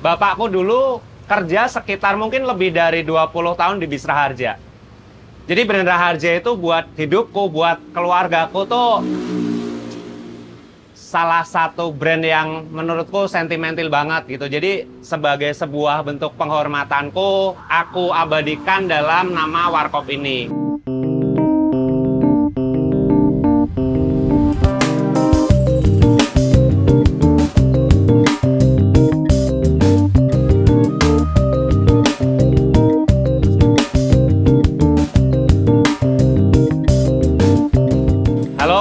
Bapakku dulu kerja sekitar mungkin lebih dari 20 tahun di Bis Raharja. Jadi brand Raharja itu buat hidupku, buat keluargaku tuh salah satu brand yang menurutku sentimental banget gitu. Jadi sebagai sebuah bentuk penghormatanku, aku abadikan dalam nama warkop ini.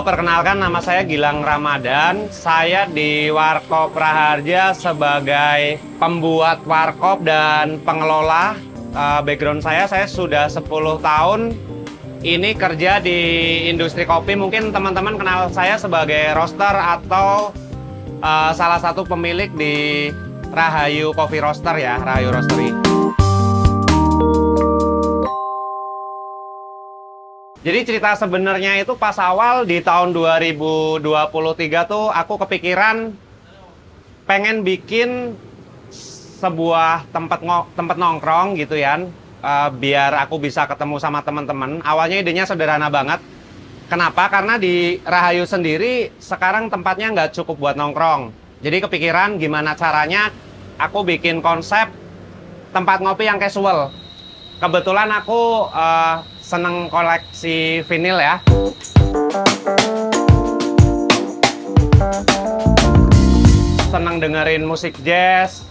Perkenalkan, nama saya Gilang Ramadan. Saya di Warkop Raharja sebagai pembuat warkop dan pengelola. Background saya sudah 10 tahun ini kerja di industri kopi. Mungkin teman-teman kenal saya sebagai roaster atau salah satu pemilik di Rahayu Coffee Roaster ya, Rahayu Roastery. Jadi cerita sebenarnya itu pas awal di tahun 2023 tuh aku kepikiran pengen bikin sebuah tempat nongkrong gitu ya, biar aku bisa ketemu sama teman-teman. Awalnya idenya sederhana banget. Kenapa? Karena di Rahayu sendiri sekarang tempatnya nggak cukup buat nongkrong. Jadi kepikiran gimana caranya aku bikin konsep tempat ngopi yang casual. Kebetulan aku seneng koleksi vinil ya. Seneng dengerin musik jazz.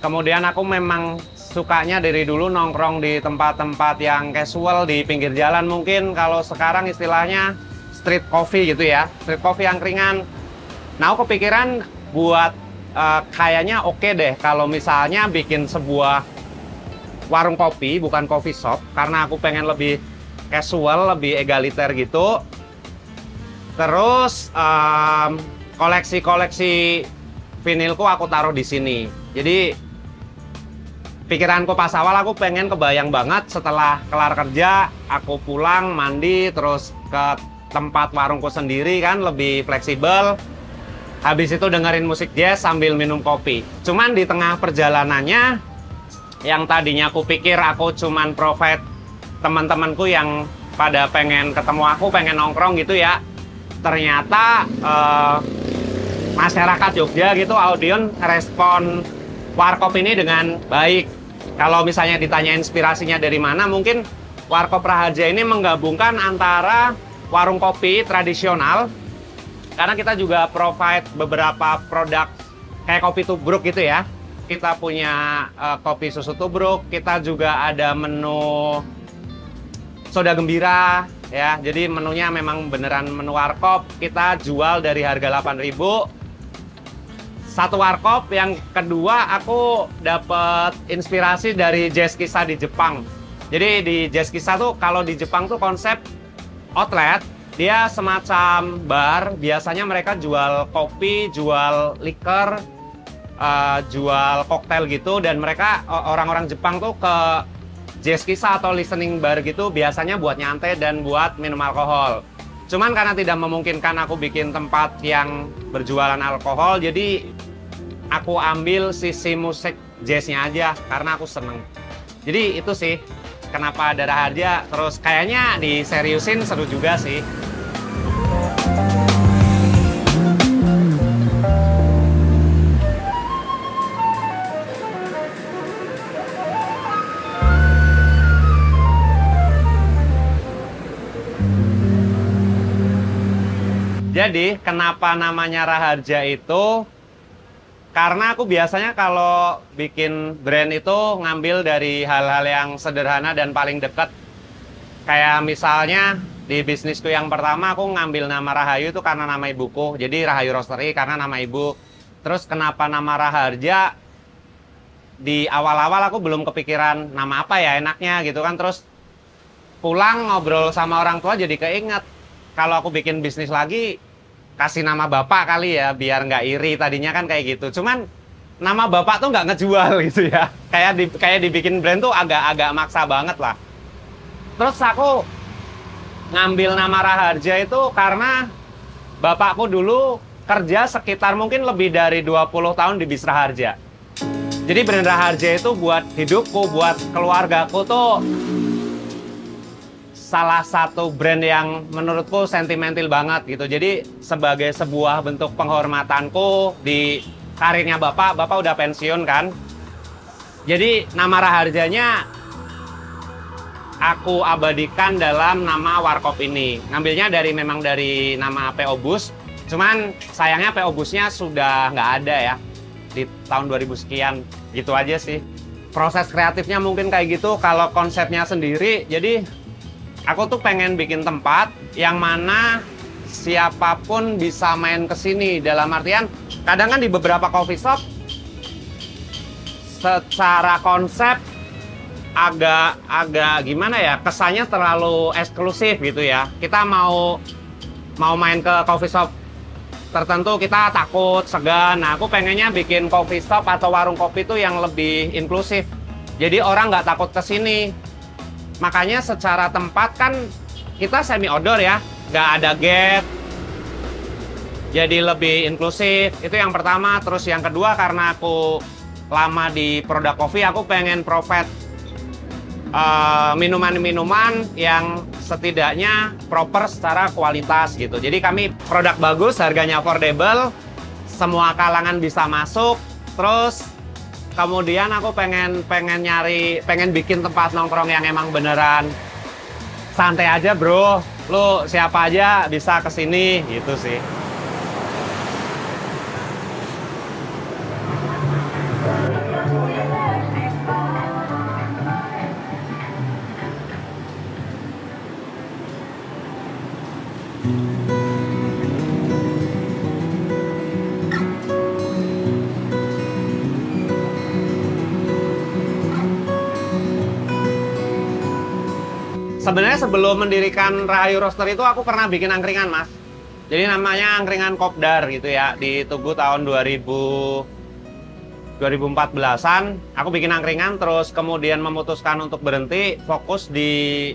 Kemudian aku memang sukanya dari dulu nongkrong di tempat-tempat yang casual di pinggir jalan, mungkin kalau sekarang istilahnya street coffee gitu ya. Street coffee yang ringan. Nah, aku kepikiran buat kayaknya oke deh kalau misalnya bikin sebuah warung kopi, bukan coffee shop, karena aku pengen lebih casual, lebih egaliter gitu. Terus koleksi-koleksi vinilku aku taruh di sini. Jadi pikiranku pas awal aku pengen kebayang banget setelah kelar kerja, aku pulang, mandi, terus ke tempat warungku sendiri kan, lebih fleksibel. Habis itu dengerin musik jazz sambil minum kopi. Cuman di tengah perjalanannya, yang tadinya aku pikir aku cuman provide teman-temanku yang pada pengen ketemu aku, pengen nongkrong gitu ya. Ternyata masyarakat Jogja gitu, Audion respon warkop ini dengan baik. Kalau misalnya ditanya inspirasinya dari mana, mungkin Warkop Raharja ini menggabungkan antara warung kopi tradisional, karena kita juga provide beberapa produk kayak kopi tubruk gitu ya. Kita punya kopi susu tubruk, kita juga ada menu soda gembira ya. Jadi menunya memang beneran menu warkop. Kita jual dari harga 8.000. Satu warkop. Yang kedua, aku dapat inspirasi dari Jazz Kisah di Jepang. Jadi di Jazz Kisah tuh kalau di Jepang tuh konsep outlet, dia semacam bar. Biasanya mereka jual kopi, jual liquor, jual koktail gitu, dan mereka orang-orang Jepang tuh ke Jazz Kisah atau listening bar gitu biasanya buat nyantai dan buat minum alkohol. Cuman karena tidak memungkinkan aku bikin tempat yang berjualan alkohol, jadi aku ambil sisi musik jazznya aja karena aku seneng. Jadi itu sih kenapa ada Raharja, terus kayaknya diseriusin seru juga sih. Jadi, kenapa namanya Raharja itu? Karena aku biasanya kalau bikin brand itu ngambil dari hal-hal yang sederhana dan paling dekat. Kayak misalnya di bisnisku yang pertama aku ngambil nama Rahayu itu karena nama ibuku. Jadi Rahayu Roastery karena nama ibu. Terus kenapa nama Raharja? Di awal-awal aku belum kepikiran nama apa ya enaknya gitu kan. Terus pulang ngobrol sama orang tua jadi keinget. Kalau aku bikin bisnis lagi, kasih nama bapak kali ya, biar nggak iri. Tadinya kan kayak gitu. Cuman nama bapak tuh nggak ngejual gitu ya. Kayak dibikin brand tuh agak maksa banget lah. Terus aku ngambil nama Raharja itu karena bapakku dulu kerja sekitar mungkin lebih dari 20 tahun di Bis Raharja. Jadi brand Raharja itu buat hidupku, buat keluargaku tuh salah satu brand yang menurutku sentimental banget gitu. Jadi sebagai sebuah bentuk penghormatanku di karirnya Bapak udah pensiun kan. Jadi nama Raharjanya aku abadikan dalam nama warkop ini. Ngambilnya memang dari nama PO Bus. Cuman sayangnya PO Busnya sudah nggak ada ya di tahun 2000 sekian. Gitu aja sih. Proses kreatifnya mungkin kayak gitu. Kalau konsepnya sendiri, jadi aku tuh pengen bikin tempat yang mana siapapun bisa main ke sini. Dalam artian, kadang kan di beberapa coffee shop secara konsep agak gimana ya, kesannya terlalu eksklusif gitu ya. Kita mau main ke coffee shop tertentu kita takut, segan. Nah, aku pengennya bikin coffee shop atau warung kopi itu yang lebih inklusif. Jadi orang nggak takut ke sini. Makanya secara tempat kan kita semi outdoor ya, nggak ada gate. Jadi lebih inklusif. Itu yang pertama. Terus yang kedua, karena aku lama di produk kopi, aku pengen provide minuman-minuman yang setidaknya proper secara kualitas gitu. Jadi kami produk bagus, harganya affordable, semua kalangan bisa masuk. Terus kemudian aku pengen bikin tempat nongkrong yang emang beneran santai aja bro. Lu siapa aja bisa kesini gitu sih. Sebenarnya sebelum mendirikan Rahayu Roaster itu aku pernah bikin angkringan, Mas. Jadi namanya angkringan Kopdar gitu ya. Di Tugu tahun 2014-an aku bikin angkringan, terus kemudian memutuskan untuk berhenti, fokus di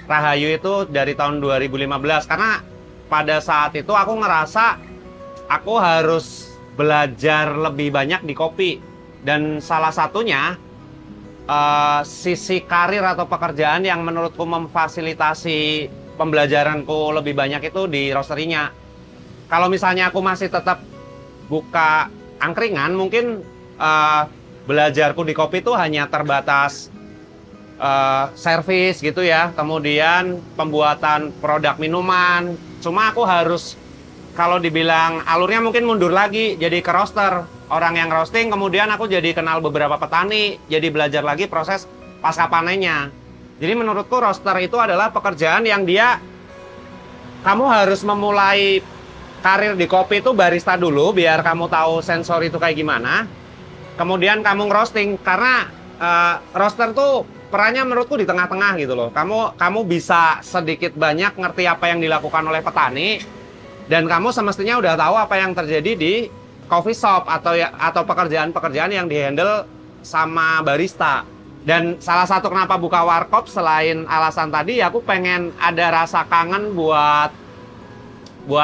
Rahayu itu dari tahun 2015. Karena pada saat itu aku ngerasa aku harus belajar lebih banyak di kopi. Dan salah satunya sisi karir atau pekerjaan yang menurutku memfasilitasi pembelajaranku lebih banyak itu di roasterinya. Kalau misalnya aku masih tetap buka angkringan, mungkin belajarku di kopi itu hanya terbatas servis gitu ya, kemudian pembuatan produk minuman. Cuma aku harus, kalau dibilang alurnya mungkin mundur lagi, jadi ke roaster. Orang yang roasting, kemudian aku jadi kenal beberapa petani, jadi belajar lagi proses pasca panennya. Jadi menurutku roaster itu adalah pekerjaan yang kamu harus memulai karir di kopi itu barista dulu, biar kamu tahu sensor itu kayak gimana. Kemudian kamu ngerosting, karena roaster tuh perannya menurutku di tengah-tengah gitu loh. Kamu bisa sedikit banyak ngerti apa yang dilakukan oleh petani, dan kamu semestinya udah tahu apa yang terjadi di coffee shop atau pekerjaan-pekerjaan yang dihandle sama barista. Dan salah satu kenapa buka warkop selain alasan tadi, aku pengen ada rasa kangen buat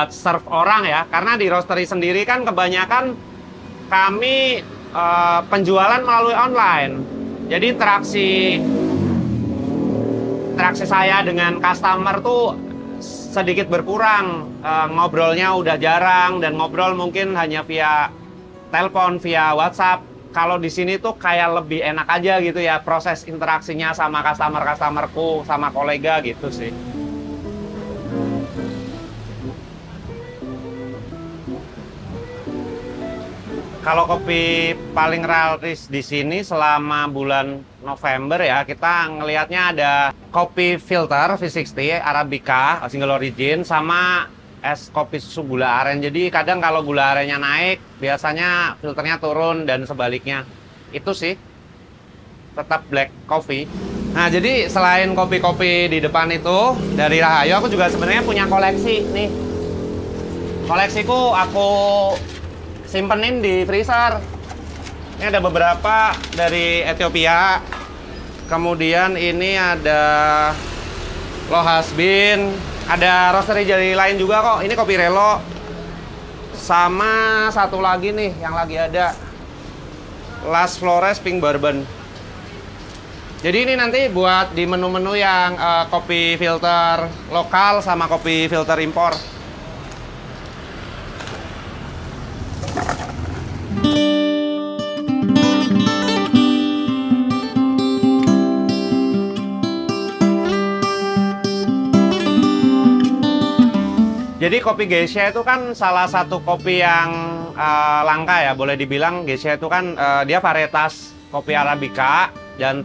serve orang ya. Karena di roastery sendiri kan kebanyakan kami penjualan melalui online. Jadi interaksi saya dengan customer tuh sedikit berkurang, ngobrolnya udah jarang, dan ngobrol mungkin hanya via telepon, via WhatsApp. Kalau di sini tuh kayak lebih enak aja gitu ya, proses interaksinya sama customerku, sama kolega gitu sih. Kalau kopi paling realis di sini selama bulan November ya, kita ngelihatnya ada kopi filter V60 Arabica single origin sama es kopi susu gula aren. Jadi kadang kalau gula arennya naik, biasanya filternya turun dan sebaliknya. Itu sih, tetap black coffee. Nah, jadi selain kopi-kopi di depan itu dari Rahayu, aku juga sebenarnya punya koleksi nih. Koleksiku aku simpenin di freezer. Ini ada beberapa dari Ethiopia. Kemudian ini ada Lohasbin. Ada roastery jadi lain juga kok. Ini kopi Relo. Sama satu lagi nih yang lagi ada. Las Flores Pink Bourbon. Jadi ini nanti buat di menu-menu yang kopi filter lokal sama kopi filter impor. Jadi kopi Geisha itu kan salah satu kopi yang langka ya, boleh dibilang. Geisha itu kan dia varietas kopi Arabica dan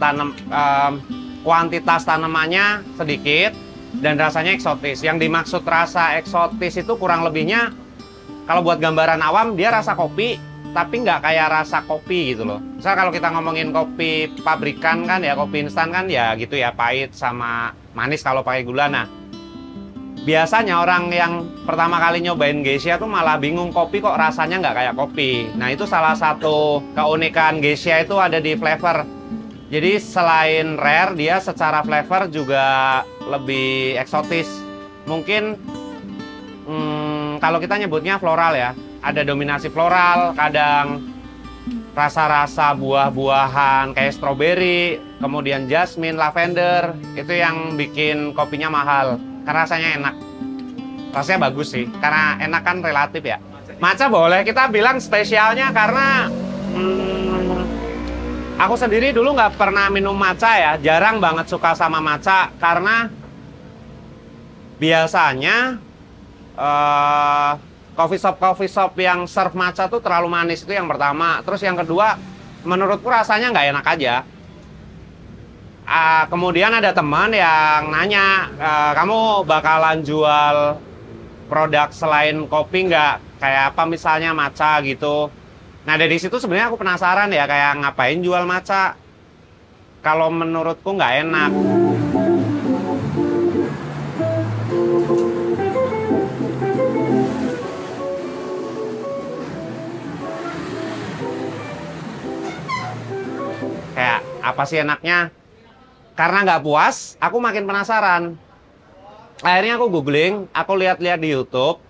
kuantitas tanamannya sedikit dan rasanya eksotis. Yang dimaksud rasa eksotis itu kurang lebihnya, kalau buat gambaran awam, dia rasa kopi tapi nggak kayak rasa kopi gitu loh. Misal kalau kita ngomongin kopi pabrikan kan ya, kopi instan kan ya gitu ya, pahit sama manis kalau pakai gula. Nah, biasanya orang yang pertama kali nyobain Geisha tuh malah bingung, kopi kok rasanya nggak kayak kopi. Nah, itu salah satu keunikan Geisha itu ada di flavor. Jadi selain rare, dia secara flavor juga lebih eksotis. Mungkin kalau kita nyebutnya floral ya, ada dominasi floral, kadang rasa-rasa buah-buahan kayak stroberi, kemudian jasmine, lavender, itu yang bikin kopinya mahal. Karena rasanya enak. Rasanya bagus sih, karena enak kan relatif ya. Matcha boleh kita bilang spesialnya karena aku sendiri dulu nggak pernah minum matcha ya. Jarang banget suka sama matcha karena biasanya coffee shop yang serve matcha tuh terlalu manis, itu yang pertama. Terus yang kedua, menurutku rasanya nggak enak aja. Kemudian ada teman yang nanya, kamu bakalan jual produk selain kopi nggak? Kayak apa misalnya matcha gitu. Nah dari situ sebenarnya aku penasaran ya, kayak ngapain jual matcha? Kalau menurutku nggak enak. Kayak apa sih enaknya? Karena nggak puas, aku makin penasaran. Akhirnya aku googling, aku lihat-lihat di YouTube.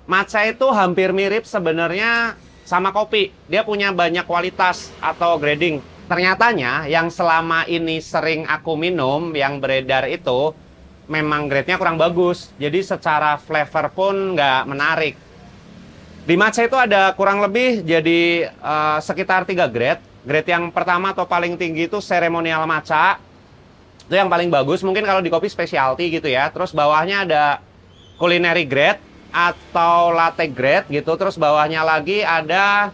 Matcha itu hampir mirip sebenarnya sama kopi. Dia punya banyak kualitas atau grading. Ternyatanya yang selama ini sering aku minum, yang beredar itu, memang grade-nya kurang bagus. Jadi secara flavor pun nggak menarik. Di matcha itu ada kurang lebih jadi sekitar 3 grade. Grade yang pertama atau paling tinggi itu ceremonial matcha. Itu yang paling bagus, mungkin kalau di kopi specialty gitu ya. Terus bawahnya ada culinary grade atau latte grade gitu. Terus bawahnya lagi ada,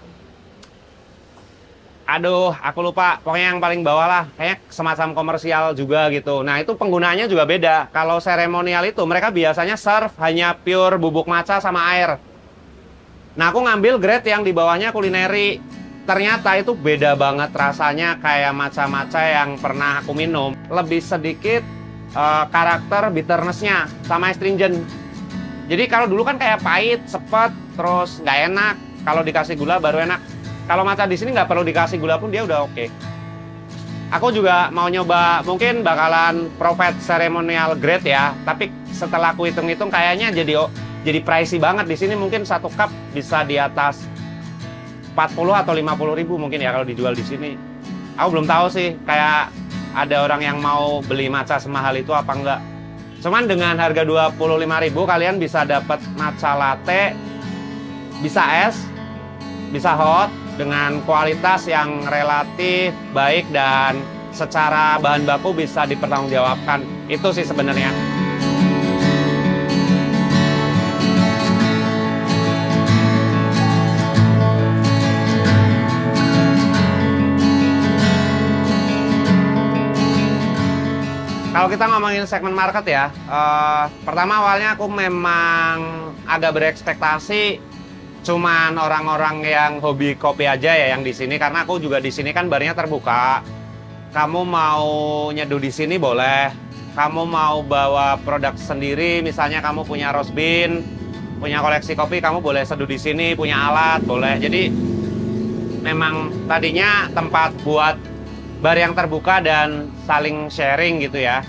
aduh aku lupa, pokoknya yang paling bawah lah, kayak semacam komersial juga gitu. Nah itu penggunaannya juga beda. Kalau seremonial itu mereka biasanya serve hanya pure bubuk matcha sama air. Nah aku ngambil grade yang di bawahnya culinary. Ternyata itu beda banget rasanya kayak matcha-matcha yang pernah aku minum. Lebih sedikit karakter bitterness-nya sama astringent. Jadi kalau dulu kan kayak pahit, sepet, terus nggak enak. Kalau dikasih gula baru enak. Kalau matcha di sini nggak perlu dikasih gula pun dia udah oke. Aku juga mau nyoba, mungkin bakalan Prophet Ceremonial Grade ya. Tapi setelah aku hitung-hitung kayaknya jadi pricey banget. Di sini mungkin 1 cup bisa di atas 40 atau 50 ribu mungkin ya kalau dijual di sini. Aku belum tahu sih, kayak ada orang yang mau beli matcha semahal itu apa enggak. Cuman dengan harga 25 ribu kalian bisa dapat matcha latte, bisa es, bisa hot, dengan kualitas yang relatif baik dan secara bahan baku bisa dipertanggungjawabkan. Itu sih sebenarnya. Kalau kita ngomongin segmen market ya, pertama awalnya aku memang agak berekspektasi cuman orang-orang yang hobi kopi aja ya yang di sini, karena aku juga di sini kan barnya terbuka. Kamu mau nyeduh di sini boleh, kamu mau bawa produk sendiri, misalnya kamu punya roast bean, punya koleksi kopi, kamu boleh seduh di sini, punya alat boleh. Jadi memang tadinya tempat buat bar yang terbuka dan saling sharing gitu ya.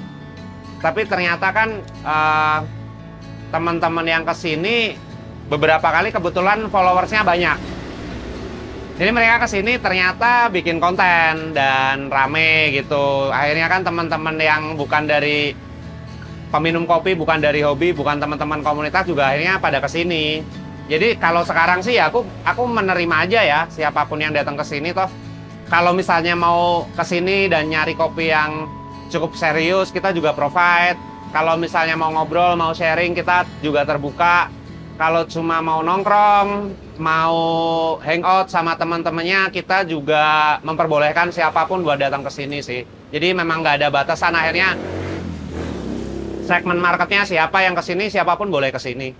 Tapi ternyata kan teman-teman yang kesini beberapa kali kebetulan followersnya banyak. Jadi mereka kesini ternyata bikin konten dan rame gitu. Akhirnya kan teman-teman yang bukan dari peminum kopi, bukan dari hobi, bukan teman-teman komunitas juga akhirnya pada kesini. Jadi kalau sekarang sih ya aku menerima aja ya siapapun yang datang ke sini toh. Kalau misalnya mau kesini dan nyari kopi yang cukup serius, kita juga provide. Kalau misalnya mau ngobrol, mau sharing, kita juga terbuka. Kalau cuma mau nongkrong, mau hangout sama teman-temannya, kita juga memperbolehkan siapapun buat datang ke sini sih. Jadi memang nggak ada batasan, akhirnya segmen marketnya siapa yang ke sini, siapapun boleh ke sini.